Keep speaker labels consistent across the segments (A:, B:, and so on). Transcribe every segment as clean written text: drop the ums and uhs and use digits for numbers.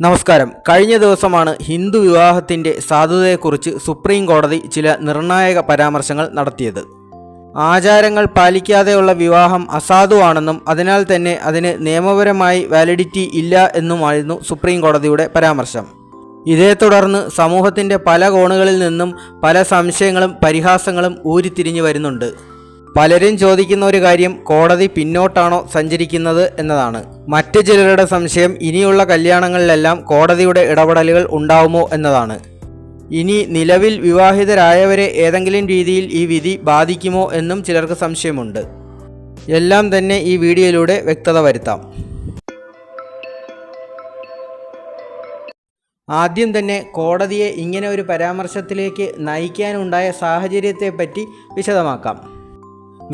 A: നമസ്കാരം. കഴിഞ്ഞ ദിവസമാണ് ഹിന്ദു വിവാഹത്തിൻ്റെ സാധുതയെക്കുറിച്ച് സുപ്രീം കോടതി ചില നിർണായക പരാമർശങ്ങൾ നടത്തിയത്. ആചാരങ്ങൾ പാലിക്കാതെയുള്ള വിവാഹം അസാധുവാണെന്നും അതിനാൽ തന്നെ അതിന് നിയമപരമായി വാലിഡിറ്റി ഇല്ല എന്നുമായിരുന്നു സുപ്രീം കോടതിയുടെ പരാമർശം. ഇതേ തുടർന്ന് സമൂഹത്തിൻ്റെ പല കോണുകളിൽ നിന്നും പല സംശയങ്ങളും പരിഹാസങ്ങളും ഊരിത്തിരിഞ്ഞു വരുന്നുണ്ട്. പലരും ചോദിക്കുന്ന ഒരു കാര്യം കോടതി പിന്നോട്ടാണോ സഞ്ചരിക്കുന്നത് എന്നതാണ്. മറ്റ് ചിലരുടെ സംശയം ഇനിയുള്ള കല്യാണങ്ങളിലെല്ലാം കോടതിയുടെ ഇടപെടലുകൾ ഉണ്ടാവുമോ എന്നതാണ്. ഇനി നിലവിൽ വിവാഹിതരായവരെ ഏതെങ്കിലും രീതിയിൽ ഈ വിധി ബാധിക്കുമോ എന്നും ചിലർക്ക് സംശയമുണ്ട്. എല്ലാം തന്നെ ഈ വീഡിയോയിലൂടെ വ്യക്തത വരുത്താം. ആദ്യം തന്നെ കോടതിയെ ഇങ്ങനെ ഒരു പരാമർശത്തിലേക്ക് നയിക്കാനുണ്ടായ സാഹചര്യത്തെപ്പറ്റി വിശദമാക്കാം.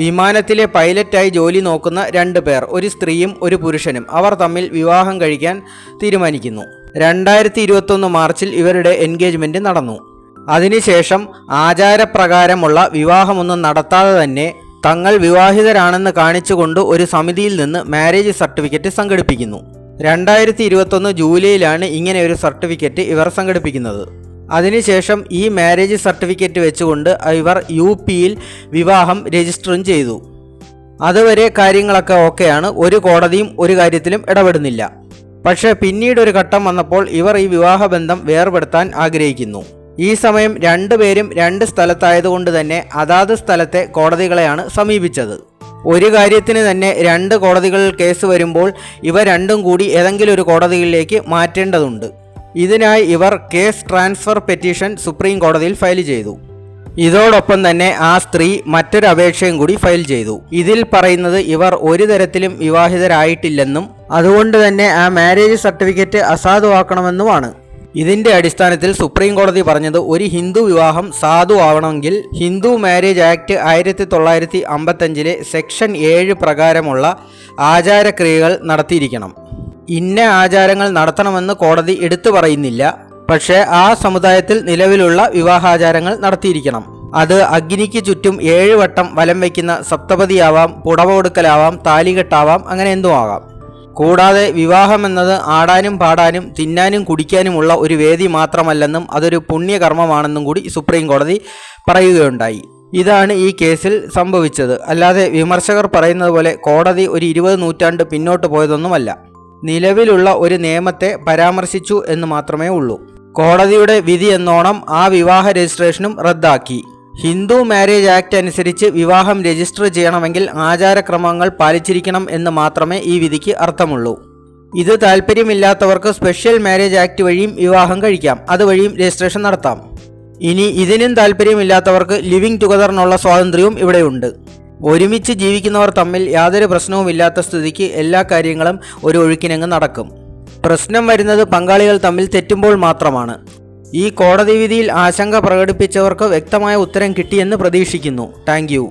A: വിമാനത്തിലെ പൈലറ്റായി ജോലി നോക്കുന്ന 2 പേർ, ഒരു സ്ത്രീയും ഒരു പുരുഷനും, അവർ തമ്മിൽ വിവാഹം കഴിക്കാൻ തീരുമാനിക്കുന്നു. 2021 മാർച്ചിൽ ഇവരുടെ എൻഗേജ്മെൻറ്റ് നടന്നു. അതിനുശേഷം ആചാരപ്രകാരമുള്ള വിവാഹമൊന്നും നടത്താതെ തന്നെ തങ്ങൾ വിവാഹിതരാണെന്ന് കാണിച്ചുകൊണ്ട് ഒരു സമിതിയിൽ നിന്ന് മാരേജ് സർട്ടിഫിക്കറ്റ് സംഘടിപ്പിക്കുന്നു. 2021 ജൂലൈയിലാണ് ഇങ്ങനെ ഒരു സർട്ടിഫിക്കറ്റ് ഇവർ സംഘടിപ്പിക്കുന്നത്. അതിനുശേഷം ഈ മാരേജ് സർട്ടിഫിക്കറ്റ് വെച്ചുകൊണ്ട് ഇവർ UPയിൽ വിവാഹം രജിസ്റ്ററും ചെയ്തു. അതുവരെ കാര്യങ്ങളൊക്കെ ഓക്കെയാണ്, ഒരു കോടതിയും ഒരു കാര്യത്തിലും ഇടപെടുന്നില്ല. പക്ഷേ പിന്നീട് ഒരു ഘട്ടം വന്നപ്പോൾ ഇവർ ഈ വിവാഹബന്ധം വേർപെടുത്താൻ ആഗ്രഹിക്കുന്നു. ഈ സമയം 2 പേരും 2 സ്ഥലത്തായതുകൊണ്ട് തന്നെ അതാത് സ്ഥലത്തെ കോടതികളെയാണ് സമീപിച്ചത്. ഒരു കാര്യത്തിന് തന്നെ 2 കോടതികളിൽ കേസ് വരുമ്പോൾ ഇവ രണ്ടും കൂടി ഏതെങ്കിലും ഒരു കോടതികളിലേക്ക് മാറ്റേണ്ടതുണ്ട്. ഇതിനായി ഇവർ കേസ് ട്രാൻസ്ഫർ പെറ്റീഷൻ സുപ്രീം കോടതിയിൽ ഫയൽ ചെയ്തു. ഇതോടൊപ്പം തന്നെ ആ സ്ത്രീ മറ്റൊരു അപേക്ഷയും കൂടി ഫയൽ ചെയ്തു. ഇതിൽ പറയുന്നത് ഇവർ ഒരു തരത്തിലും വിവാഹിതരായിട്ടില്ലെന്നും അതുകൊണ്ട് തന്നെ ആ മാരേജ് സർട്ടിഫിക്കറ്റ് അസാധുവാക്കണമെന്നുമാണ്. ഇതിൻ്റെ അടിസ്ഥാനത്തിൽ സുപ്രീം കോടതി പറഞ്ഞത് ഒരു ഹിന്ദു വിവാഹം സാധുവാവണമെങ്കിൽ ഹിന്ദു മാരേജ് ആക്ട് 1955 സെക്ഷൻ 7 പ്രകാരമുള്ള ആചാരക്രിയകൾ നടത്തിയിരിക്കണം. ഇന്ന ആചാരങ്ങൾ നടത്തണമെന്ന് കോടതി എടുത്തു പറയുന്നില്ല, പക്ഷേ ആ സമുദായത്തിൽ നിലവിലുള്ള വിവാഹാചാരങ്ങൾ നടത്തിയിരിക്കണം. അത് അഗ്നിക്ക് ചുറ്റും 7 വട്ടം വലം വയ്ക്കുന്ന സപ്തപതിയാവാം, പുടവ കൊടുക്കലാവാം, താലികെട്ടാവാം, അങ്ങനെ എന്തും ആകാം. കൂടാതെ വിവാഹമെന്നത് ആടാനും പാടാനും തിന്നാനും കുടിക്കാനുമുള്ള ഒരു വേദി മാത്രമല്ലെന്നും അതൊരു പുണ്യകർമ്മമാണെന്നും കൂടി സുപ്രീം കോടതി പറയുകയുണ്ടായി. ഇതാണ് ഈ കേസിൽ സംഭവിച്ചത്. അല്ലാതെ വിമർശകർ പറയുന്നത് പോലെ കോടതി ഒരു 20 നൂറ്റാണ്ട് പിന്നോട്ട് പോയതൊന്നുമല്ല. നിലവിലുള്ള ഒരു നിയമത്തെ പരാമർശിച്ചു എന്ന് മാത്രമേ ഉള്ളൂ. കോടതിയുടെ വിധി എന്നോണം ആ വിവാഹ രജിസ്ട്രേഷനും റദ്ദാക്കി. ഹിന്ദു മാരേജ് ആക്ട് അനുസരിച്ച് വിവാഹം രജിസ്റ്റർ ചെയ്യണമെങ്കിൽ ആചാരക്രമങ്ങൾ പാലിച്ചിരിക്കണം എന്ന് മാത്രമേ ഈ വിധിക്ക് അർത്ഥമുള്ളൂ. ഇത് താല്പര്യമില്ലാത്തവർക്ക് സ്പെഷ്യൽ മാരേജ് ആക്ട് വഴിയും വിവാഹം കഴിക്കാം, അതുവഴിയും രജിസ്ട്രേഷൻ നടത്താം. ഇനി ഇതിനും താല്പര്യമില്ലാത്തവർക്ക് ലിവിങ് ടുഗദറിനുള്ള സ്വാതന്ത്ര്യവും ഇവിടെയുണ്ട്. ഒരുമിച്ച് ജീവിക്കുന്നവർ തമ്മിൽ യാതൊരു പ്രശ്നവുമില്ലാത്ത സ്ഥിതിക്ക് എല്ലാ കാര്യങ്ങളും ഒരു ഒഴുക്കിനങ്ങ് നടക്കും. പ്രശ്നം വരുന്നത് പങ്കാളികൾ തമ്മിൽ തെറ്റുമ്പോൾ മാത്രമാണ്. ഈ കോടതി വിധിയിൽ ആശങ്ക പ്രകടിപ്പിച്ചവർക്ക് വ്യക്തമായ ഉത്തരം കിട്ടിയെന്ന് പ്രതീക്ഷിക്കുന്നു. Thank you.